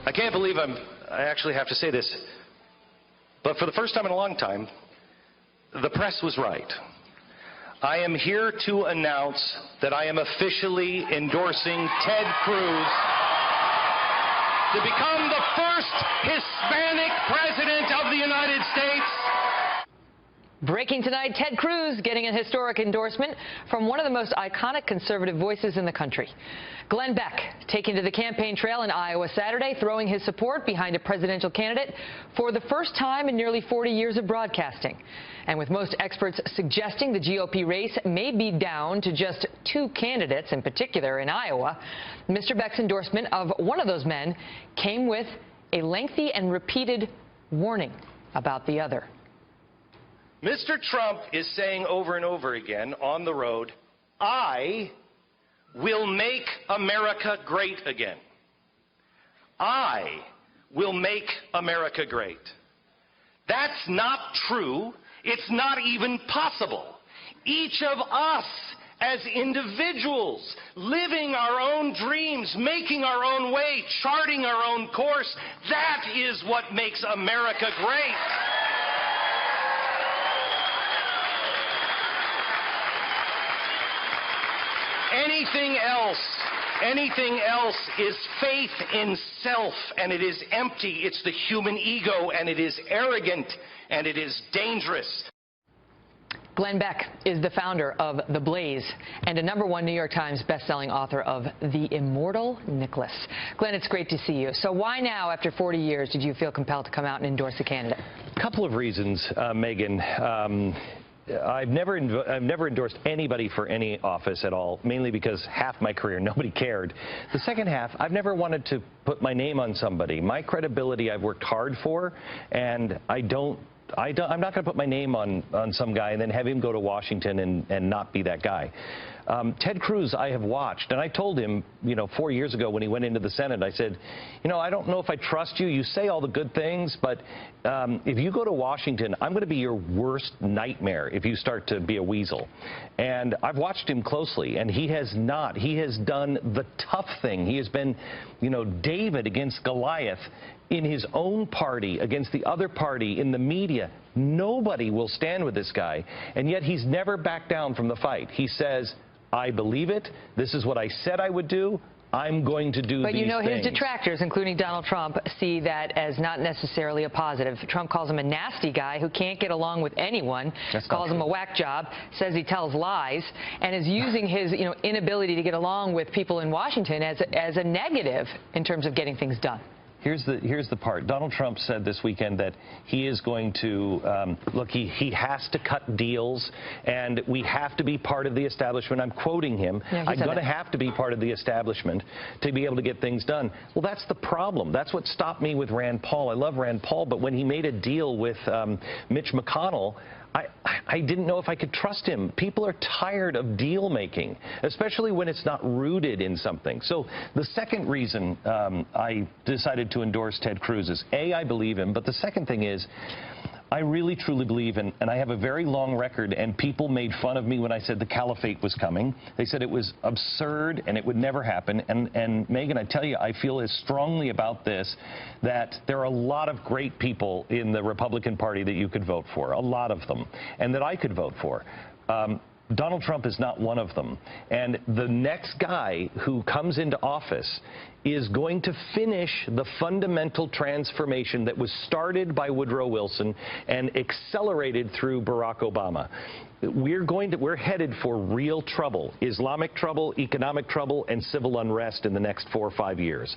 I can't believe I actually have to say this, but for the first time in a long time, the press was right. I am here to announce that I am officially endorsing Ted Cruz to become the first Hispanic president of the United States. Breaking tonight, Ted Cruz getting a historic endorsement from one of the most iconic conservative voices in the country. Glenn Beck taking to the campaign trail in Iowa Saturday, throwing his support behind a presidential candidate for the first time in nearly 40 years of broadcasting. And with most experts suggesting the GOP race may be down to just 2 candidates in particular in Iowa, Mr. Beck's endorsement of one of those men came with a lengthy and repeated warning about the other. Mr. Trump is saying over and over again on the road, I will make America great again. I will make America great. That's not true. It's not even possible. Each of us as individuals, living our own dreams, making our own way, charting our own course, that is what makes America great. Anything else is faith in self, and it is empty. It's the human ego, and it is arrogant, and it is dangerous. Glenn Beck is the founder of The Blaze and a #1 New York Times bestselling author of The Immortal Nicholas. Glenn, it's great to see you. So why now, after 40 years, did you feel compelled to come out and endorse a candidate? A couple of reasons, Megan. I've never endorsed anybody for any office at all, mainly because half my career nobody cared. The second half, I've never wanted to put my name on somebody. My credibility I've worked hard for, and I'm not going to put my name on some guy and then have him go to Washington and not be that guy. Ted Cruz, I have watched, and I told him, 4 years ago when he went into the Senate, I said, I don't know if I trust you. You say all the good things, but if you go to Washington, I'm going to be your worst nightmare if you start to be a weasel. And I've watched him closely, and he has not. He has done the tough thing. He has been, David against Goliath in his own party, against the other party, in the media. Nobody will stand with this guy, and yet he's never backed down from the fight. He says, I believe it. This is what I said I would do. I'm going to do these things. But his detractors, including Donald Trump, see that as not necessarily a positive. Trump calls him a nasty guy who can't get along with anyone, calls him a whack job, says he tells lies, and is using his inability to get along with people in Washington as a negative in terms of getting things done. Here's the part. Donald Trump said this weekend that he is going to, look, he has to cut deals, and we have to be part of the establishment. I'm quoting him. Yeah, I'm going to have to be part of the establishment to be able to get things done. Well, that's the problem. That's what stopped me with Rand Paul. I love Rand Paul, but when he made a deal with Mitch McConnell, I didn't know if I could trust him. People are tired of deal making, especially when it's not rooted in something. So the second reason I decided to endorse Ted Cruz is, A, I believe him, but the second thing is, I really, truly believe, and I have a very long record, and people made fun of me when I said the caliphate was coming. They said it was absurd and it would never happen. And Megan, I tell you, I feel as strongly about this that there are a lot of great people in the Republican Party that you could vote for, a lot of them, and that I could vote for. Donald Trump is not one of them. And the next guy who comes into office is going to finish the fundamental transformation that was started by Woodrow Wilson and accelerated through Barack Obama. We're headed for real trouble, Islamic trouble, economic trouble, and civil unrest in the next 4 or 5 years.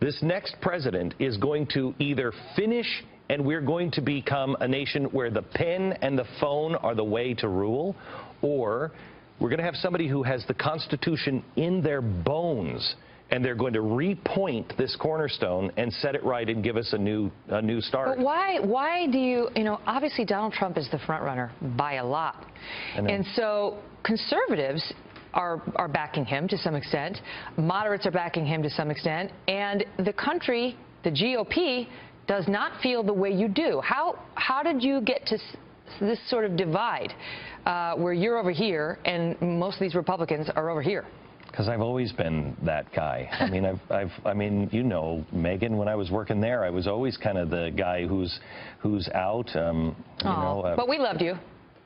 This next president is going to either finish, and we're going to become a nation where the pen and the phone are the way to rule, or we're going to have somebody who has the Constitution in their bones, and they're going to repoint this cornerstone and set it right and give us a new start. But why do you, obviously Donald Trump is the front runner by a lot. And so conservatives are backing him to some extent. Moderates are backing him to some extent. And the country, the GOP, does not feel the way you do. How did you get to this sort of divide where you're over here and most of these Republicans are over here? Because I've always been that guy. I mean, you know, Megan, when I was working there, I was always kind of the guy who's out. But we loved you.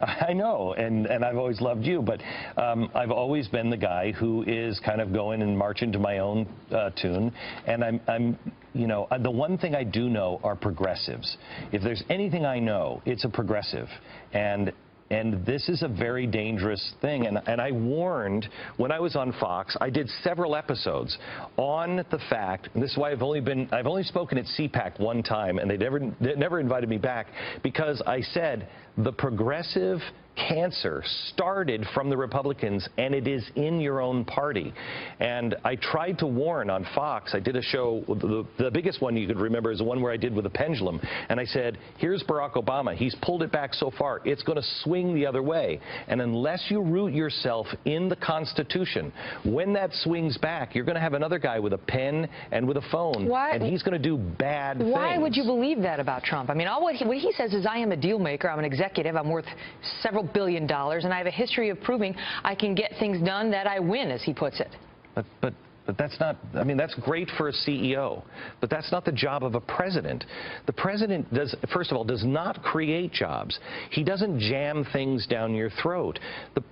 I know, and I've always loved you, but I've always been the guy who is kind of going and marching to my own tune, and I'm you know, the one thing I do know are progressives. If there's anything I know, it's a progressive, and this is a very dangerous thing. And I warned when I was on Fox. I did several episodes on the fact, and this is why I've only spoken at CPAC one time, and they never invited me back, because I said the progressive cancer started from the Republicans, and it is in your own party. And I tried to warn on Fox. I did a show, the biggest one you could remember is the one where I did with a pendulum, and I said, here's Barack Obama. He's pulled it back so far, it's going to swing the other way. And unless you root yourself in the Constitution, when that swings back, you're going to have another guy with a pen and with a phone, and he's going to do bad things. Why would you believe that about Trump? I mean, what he says is, I am a deal maker, I'm an executive, I'm worth several $1 billion, and I have a history of proving I can get things done that I win, as he puts it. But that's not, I mean, that's great for a CEO, but that's not the job of a president. The president first of all, does not create jobs. He doesn't jam things down your throat.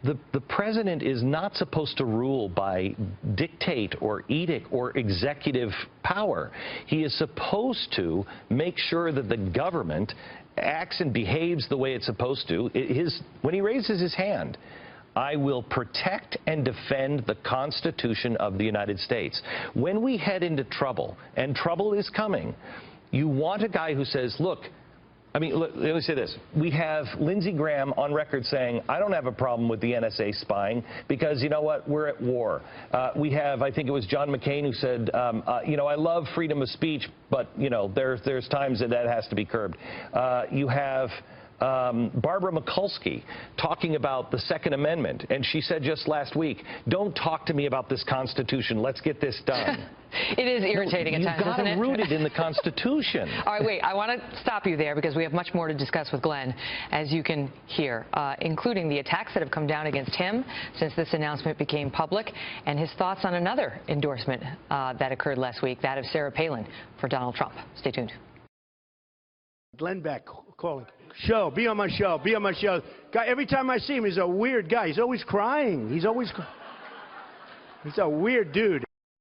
The president is not supposed to rule by dictate or edict or executive power. He is supposed to make sure that the government acts and behaves the way it's supposed to. When he raises his hand, I will protect and defend the Constitution of the United States. When we head into trouble, and trouble is coming, you want a guy who says, look, I mean, let me say this. We have Lindsey Graham on record saying, I don't have a problem with the NSA spying because, you know what, we're at war. We have, I think it was John McCain who said, you know, I love freedom of speech, but, you know, there's times that has to be curbed. You have Barbara Mikulski talking about the Second Amendment, and she said just last week, don't talk to me about this Constitution, let's get this done. It is irritating at times, isn't it? You've got to root it in the Constitution. All right, wait, I want to stop you there because we have much more to discuss with Glenn, as you can hear, including the attacks that have come down against him since this announcement became public, and his thoughts on another endorsement that occurred last week, that of Sarah Palin for Donald Trump. Stay tuned. Glenn Beck calling. Be on my show. Be on my show. Guy, every time I see him, he's a weird guy. He's always crying. He's a weird dude.